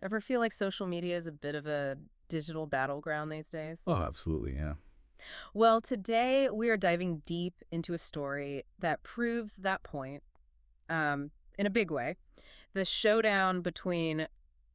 Ever feel like social media is a bit of a digital battleground these days? Oh, absolutely, yeah. Well, today we are diving deep into a story that proves that point in a big way. The showdown between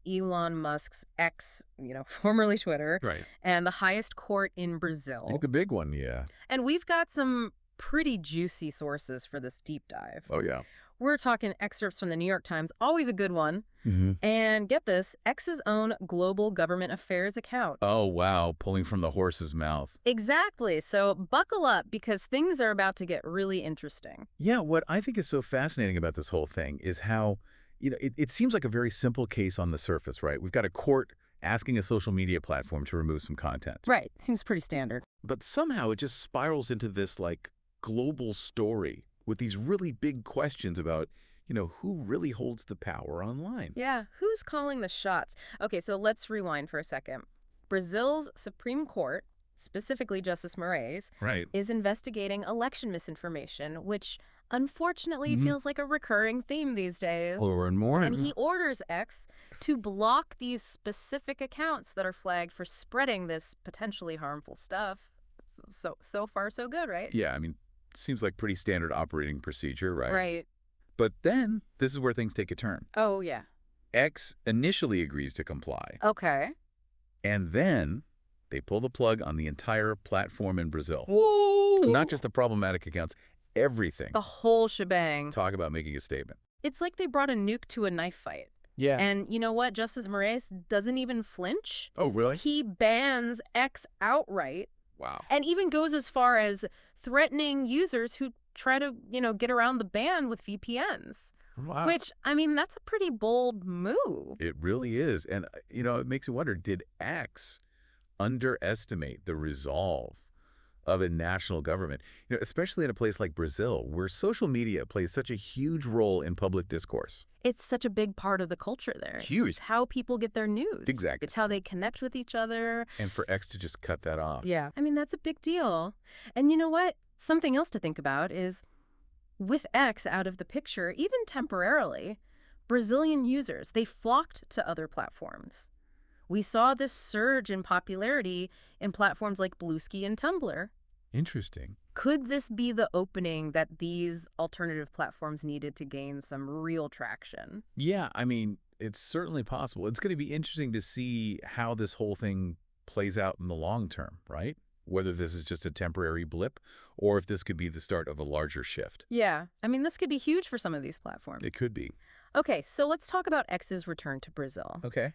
Elon Musk's X, formerly Twitter, Right. and the highest court in Like Brazil. the big one, yeah. And we've got some pretty juicy sources for this deep dive. Oh, yeah. We're talking excerpts from the New York Times, always a good one. hmm And get this, X's own global government affairs account. Oh, wow. Pulling from the horse's mouth. Exactly. So buckle up because things are about to get really interesting. Yeah, what I think is so fascinating about this whole thing is how, it seems like a very simple case on the surface, right? We've got a court asking a social media platform to remove some content. Right. Seems pretty standard. But somehow it just spirals into this, like, global story with these really big questions about, who really holds the power online. Yeah. Who's calling the shots? Okay, so let's rewind for a second. Brazil's Supreme Court, specifically Justice Moraes, Right. is investigating election misinformation, which unfortunately hmm feels like a recurring theme these days. More and more. And he orders X to block these specific accounts that are flagged for spreading this potentially harmful stuff. So far, so good, right? Yeah, I mean, seems like pretty standard operating procedure, right? Right. But then, this is where things take a turn. Oh, yeah. X initially agrees to comply, Okay. and then they pull the plug on the entire platform in Brazil. Whoa! Not just the problematic accounts, everything. The whole shebang. Talk about making a statement. It's like they brought a nuke to a knife fight. Yeah. And you know what? Justice Moraes doesn't even flinch. Oh, really? He bans X outright Wow. and even goes as far as threatening users who try to, get around the ban with VPNs. Wow. Which, I mean, that's a pretty bold move. It really is. And, it makes you wonder, did X underestimate the resolve of a national government? Especially in a place like Brazil, where social media plays such a huge role in public discourse. It's such a big part of the culture there. Huge. It's how people get their news. Exactly. It's how they connect with each other. And for X to just cut that off. Yeah. I mean, that's a big deal. And you know what? Something else to think about is with X out of the picture, even temporarily, Brazilian users, they flocked to other platforms. We saw this surge in popularity in platforms like Bluesky and Tumblr. Interesting. Could this be the opening that these alternative platforms needed to gain some real traction? Yeah, I mean, it's certainly possible. It's going to be interesting to see how this whole thing plays out in the long term, right? Whether this is just a temporary blip or if this could be the start of a larger shift. Yeah, I mean, this could be huge for some of these platforms. It could be. Okay, so let's talk about X's return to Brazil. Okay.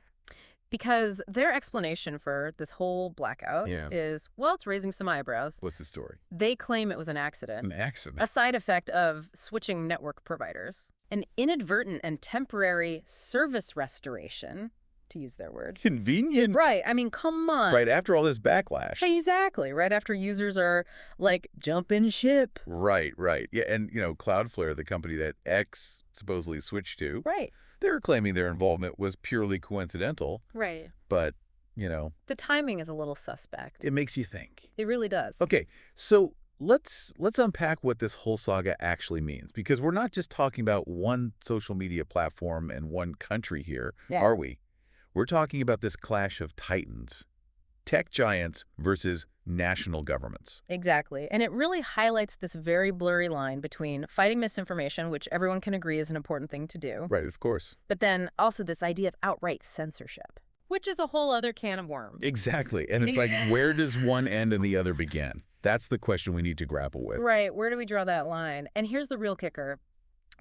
Because their explanation for this whole blackout Yeah. is, well, it's raising some eyebrows. What's the story? They claim it was an accident, An accident. a side effect of switching network providers, an inadvertent and temporary service restoration, to use their words. Convenient. Right, I mean, come on. Right after all this backlash. Exactly, right after users are like, jumping ship. Right. Yeah, and, Cloudflare, the company that X supposedly switched to, Right, they're claiming their involvement was purely coincidental, right. but, The timing is a little suspect. it makes you think. It really does. Okay, so let's unpack what this whole saga actually means, because we're not just talking about one social media platform and one country here, Yeah. are we? We're talking about this clash of titans, tech giants versus national governments. Exactly. And it really highlights this very blurry line between fighting misinformation, which everyone can agree is an important thing to do, Right, of course. but then also this idea of outright censorship, which is a whole other can of worms. Exactly. And it's like, where does one end and the other begin? That's the question we need to grapple with. Right. Where do we draw that line? And here's the real kicker.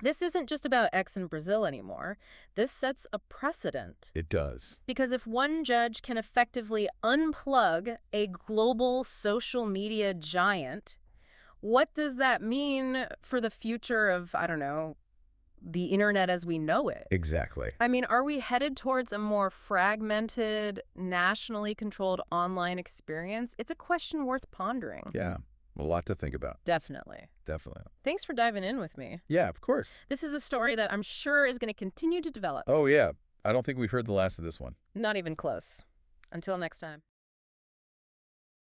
This isn't just about X in Brazil anymore. This sets a precedent. It does. Because if one judge can effectively unplug a global social media giant, what does that mean for the future of, I don't know, the internet as we know it? Exactly. I mean, are we headed towards a more fragmented, nationally controlled online experience? It's a question worth pondering. Yeah, a lot to think about. Definitely. Definitely. Thanks for diving in with me. Yeah, of course. This is a story that I'm sure is going to continue to develop. Oh, yeah. I don't think we've heard the last of this one. Not even close. Until next time.